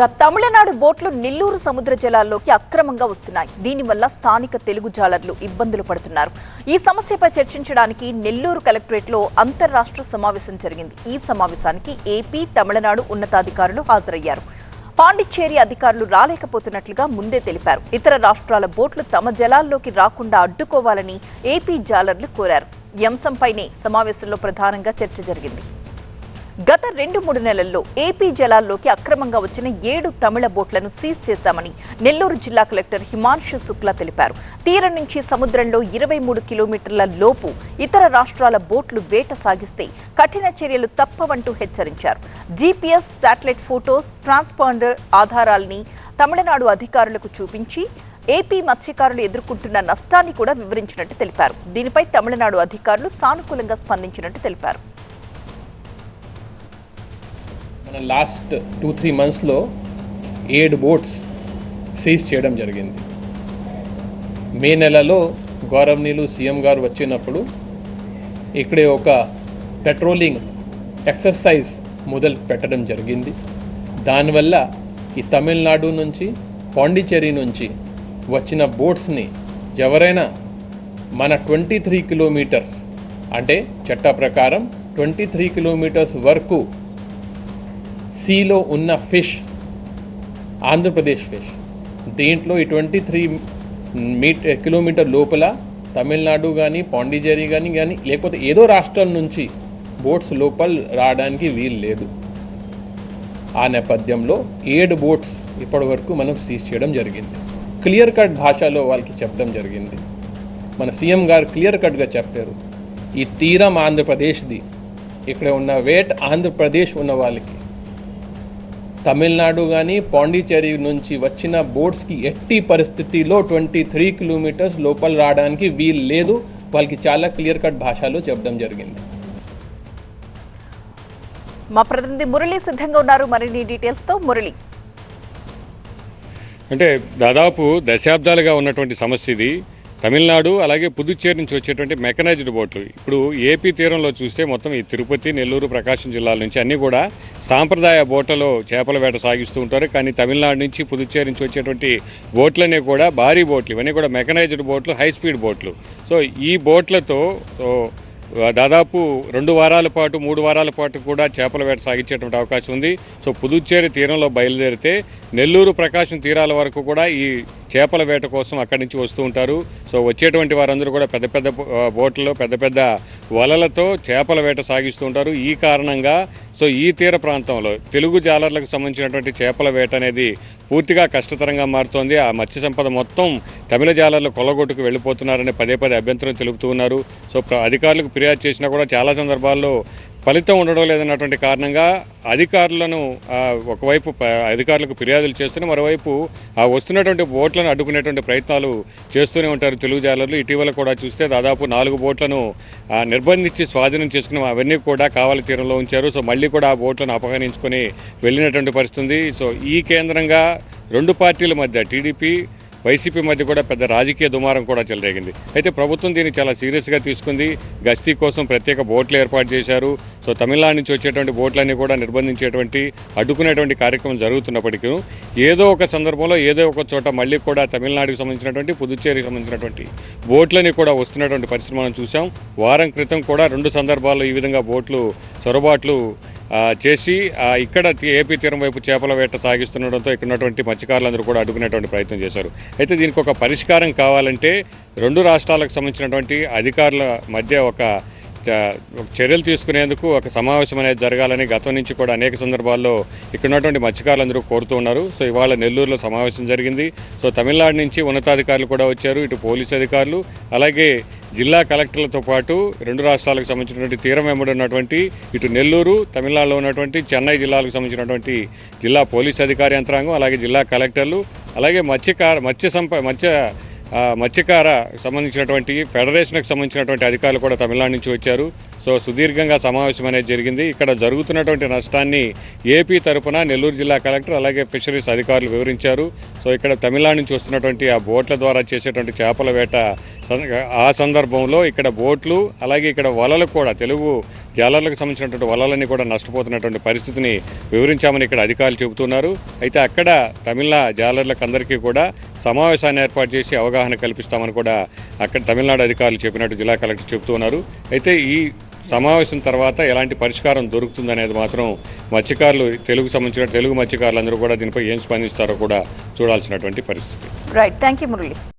ఇక తమిళనాడు బోట్లు నెల్లూరు సముద్ర జలాల్లోకి అక్రమంగా వస్తున్నాయి. దీనివల్ల స్థానిక తెలుగు జాలర్లు ఇబ్బందులు పడుతున్నారు. ఈ సమస్యపై చర్చించడానికి నెల్లూరు కలెక్టరేట్లో అంతర్రాష్ట్ర సమావేశం జరిగింది. ఈ సమావేశానికి ఏపీ, తమిళనాడు ఉన్నతాధికారులు హాజరయ్యారు. పాండిచ్చేరి అధికారులు రాలేకపోతున్నట్లుగా ముందే తెలిపారు. ఇతర రాష్ట్రాల బోట్లు తమ జలాల్లోకి రాకుండా అడ్డుకోవాలని ఏపీ జాలర్లు కోరారు. ఈ అంశంపైనే సమావేశంలో ప్రధానంగా చర్చ జరిగింది. గత 2-3 నెలల్లో ఏపీ జలాల్లోకి అక్రమంగా వచ్చిన 7 తమిళ బోట్లను సీజ్ చేశామని నెల్లూరు జిల్లా కలెక్టర్ హిమాంశు శుక్లా తెలిపారు. తీరం నుంచి సముద్రంలో 23 కిలోమీటర్ల లోపు ఇతర రాష్ట్రాల బోట్లు వేట సాగిస్తే కఠిన చర్యలు తప్పవంటూ హెచ్చరించారు. జీపీఎస్, శాటిలైట్ ఫోటోస్, ట్రాన్స్పాండర్ ఆధారాల్ని తమిళనాడు అధికారులకు చూపించి ఏపీ మత్స్యకారులు ఎదుర్కొంటున్న నష్టాన్ని కూడా వివరించినట్టు తెలిపారు. దీనిపై తమిళనాడు అధికారులు సానుకూలంగా స్పందించినట్టు తెలిపారు. లాస్ట్ 2-3 మంత్స్లో 7 బోట్స్ సీజ్ చేయడం జరిగింది. మే నెలలో గౌరవనీయులు సీఎం గారు వచ్చినప్పుడు ఇక్కడే ఒక పెట్రోలింగ్ ఎక్సర్సైజ్ మొదలు పెట్టడం జరిగింది. దానివల్ల ఈ తమిళనాడు నుంచి, పాండిచ్చేరి నుంచి వచ్చిన బోట్స్ని ఎవరైనా మన 23 కిలోమీటర్స్ అంటే చట్ట ప్రకారం 23 కిలోమీటర్స్ వరకు సీలో ఉన్న ఫిష్, ఆంధ్రప్రదేశ్ ఫిష్, దీంట్లో ఈ 23 కిలోమీటర్ లోపల తమిళనాడు కానీ, పాండిచ్చేరి కానీ లేకపోతే ఏదో రాష్ట్రం నుంచి బోట్స్ లోపల రావడానికి వీలు లేదు. ఆ నేపథ్యంలో 7 బోట్స్ ఇప్పటి వరకు మనం సీజ్ చేయడం జరిగింది. క్లియర్ కట్ భాషలో వాళ్ళకి చెప్పడం జరిగింది. మన సీఎం గారు క్లియర్ కట్గా చెప్పారు, ఈ తీరం ఆంధ్రప్రదేశ్ది, ఇక్కడ ఉన్న వేట్ ఆంధ్రప్రదేశ్ ఉన్న వాళ్ళకి. తమిళనాడు కానీ, పాండిచ్చేరి నుంచి వచ్చిన బోట్స్కి ఎట్టి పరిస్థితిలో 23 కిలోమీటర్స్ లోపల రావడానికి వీలు లేదు. వాళ్ళకి చాలా క్లియర్ కట్ భాషలో చెప్పడం జరిగింది. మా ప్రతినిధి మురళి సిద్ధంగా ఉన్నారు మరిన్ని డీటెయిల్స్తో. మురళి, అంటే దాదాపు దశాబ్దాలుగా ఉన్నటువంటి సమస్య ఇది. తమిళనాడు అలాగే పుదుచ్చేరి నుంచి వచ్చేటువంటి మెకనైజ్డ్ బోట్లు ఇప్పుడు ఏపీ తీరంలో చూస్తే మొత్తం ఈ తిరుపతి, నెల్లూరు, ప్రకాశం జిల్లాల నుంచి అన్నీ కూడా సాంప్రదాయ బోట్లలో చేపల వేట సాగిస్తూ ఉంటారు. కానీ తమిళనాడు నుంచి, పుదుచ్చేరి నుంచి వచ్చేటువంటి బోట్లనే కూడా భారీ బోట్లు, ఇవన్నీ కూడా మెకనైజ్డ్ బోట్లు, హై స్పీడ్ బోట్లు. సో ఈ బోట్లతో దాదాపు 2 వారాల పాటు, 3 వారాల పాటు కూడా చేపల వేట సాగించేటువంటి అవకాశం ఉంది. సో పుదుచ్చేరి తీరంలో బయలుదేరితే నెల్లూరు, ప్రకాశం తీరాల వరకు కూడా ఈ చేపల వేట కోసం అక్కడి నుంచి వస్తూ ఉంటారు. సో వచ్చేటువంటి వారందరూ కూడా పెద్ద పెద్ద బోట్లలో, పెద్ద పెద్ద వలలతో చేపల వేట సాగిస్తూ ఉంటారు. ఈ కారణంగా సో ఈ తీర ప్రాంతంలో తెలుగు జాలర్లకు సంబంధించినటువంటి చేపల వేట అనేది పూర్తిగా కష్టతరంగా మారుతోంది. ఆ మత్స్య సంపద మొత్తం తమిళ జాలర్లు కొల్లగొట్టుకు వెళ్ళిపోతున్నారని పదే అభ్యంతరం తెలుపుతూ ఉన్నారు. సో అధికారులకు ఫిర్యాదు చేసినా కూడా చాలా సందర్భాల్లో ఫలితం ఉండడం లేదన్నటువంటి కారణంగా అధికారులను ఒకవైపు అధికారులకు ఫిర్యాదులు చేస్తూనే మరోవైపు ఆ వస్తున్నటువంటి బోట్లను అడ్డుకునేటువంటి ప్రయత్నాలు చేస్తూనే ఉంటారు తెలుగు జాలర్లు. ఇటీవల కూడా చూస్తే దాదాపు 4 బోట్లను నిర్బంధించి స్వాధీనం చేసుకుని అవన్నీ కూడా కావలి తీరంలో ఉంచారు. సో మళ్ళీ కూడా ఆ బోట్లను అపహరించుకొని వెళ్ళినటువంటి పరిస్థితుంది. సో ఈ కేంద్రంగా 2 పార్టీల మధ్య, టీడీపీ, వైసీపీ మధ్య కూడా పెద్ద రాజకీయ దుమారం కూడా చెలరేగింది. అయితే ప్రభుత్వం దీన్ని చాలా సీరియస్గా తీసుకుంది. గస్తీ కోసం ప్రత్యేక బోట్లు ఏర్పాటు చేశారు. సో తమిళనాడు నుంచి వచ్చేటువంటి బోట్లన్నీ కూడా నిర్బంధించేటువంటి, అడ్డుకునేటువంటి కార్యక్రమం జరుగుతున్నప్పటికీ ఏదో ఒక సందర్భంలో ఏదో ఒక చోట మళ్ళీ కూడా తమిళనాడుకి సంబంధించినటువంటి, పుదుచ్చేరికి సంబంధించినటువంటి బోట్లని కూడా వస్తున్నటువంటి పరిస్థితి మనం చూసాం. వారం క్రితం కూడా 2 సందర్భాల్లో ఈ విధంగా బోట్లు చొరబాట్లు చేసి ఇక్కడ ఏపీ తీరం వైపు చేపల వేట సాగిస్తుండడంతో ఇక్కడ ఉన్నటువంటి మత్స్యకారులందరూ కూడా అడ్డుకునేటువంటి ప్రయత్నం చేశారు. అయితే దీనికి ఒక పరిష్కారం కావాలంటే 2 రాష్ట్రాలకు సంబంధించినటువంటి అధికారుల మధ్య ఒక చర్యలు తీసుకునేందుకు ఒక సమావేశం అనేది జరగాలని గతం నుంచి కూడా అనేక సందర్భాల్లో ఇక్కడ ఉన్నటువంటి మత్స్యకారులందరూ కోరుతూ ఉన్నారు. సో ఇవాళ నెల్లూరులో సమావేశం జరిగింది. సో తమిళనాడు నుంచి ఉన్నతాధికారులు కూడా వచ్చారు, ఇటు పోలీసు అధికారులు అలాగే జిల్లా కలెక్టర్లతో పాటు 2 రాష్ట్రాలకు సంబంధించినటువంటి తీరం వెంబడి ఉన్నటువంటి ఇటు నెల్లూరు, తమిళనాడులో ఉన్నటువంటి చెన్నై జిల్లాలకు సంబంధించినటువంటి జిల్లా పోలీసు అధికారి యంత్రాంగం, అలాగే జిల్లా కలెక్టర్లు, అలాగే మత్స్యకార సంబంధించినటువంటి ఫెడరేషన్కి సంబంధించినటువంటి అధికారులు కూడా తమిళనాడు నుంచి వచ్చారు. సో సుదీర్ఘంగా సమావేశం అనేది జరిగింది. ఇక్కడ జరుగుతున్నటువంటి నష్టాన్ని ఏపీ తరపున నెల్లూరు జిల్లా కలెక్టర్ అలాగే ఫిషరీస్ అధికారులు వివరించారు. సో ఇక్కడ తమిళనాడు నుంచి వస్తున్నటువంటి ఆ బోట్ల ద్వారా చేసేటువంటి చేపల వేట ఆ సందర్భంలో ఇక్కడ బోట్లు అలాగే ఇక్కడ వలలు కూడా తెలుగు జాలర్లకు సంబంధించినటువంటి వలలన్నీ కూడా నష్టపోతున్నటువంటి పరిస్థితిని వివరించామని ఇక్కడ అధికారులు చెబుతున్నారు. అయితే అక్కడ తమిళ జాలర్లకు అందరికీ కూడా సమావేశాన్ని ఏర్పాటు చేసి అవగాహన కల్పిస్తామని కూడా అక్కడ తమిళనాడు అధికారులు చెప్పినట్టు జిల్లా కలెక్టర్ చెబుతున్నారు. అయితే ఈ సమావేశం తర్వాత ఎలాంటి పరిష్కారం దొరుకుతుందనేది మాత్రం మత్స్యకారులు తెలుగు మత్స్యకారులు అందరూ కూడా దీనిపై ఏం స్పందిస్తారో కూడా చూడాల్సినటువంటి పరిస్థితి. Right, thank you Murali.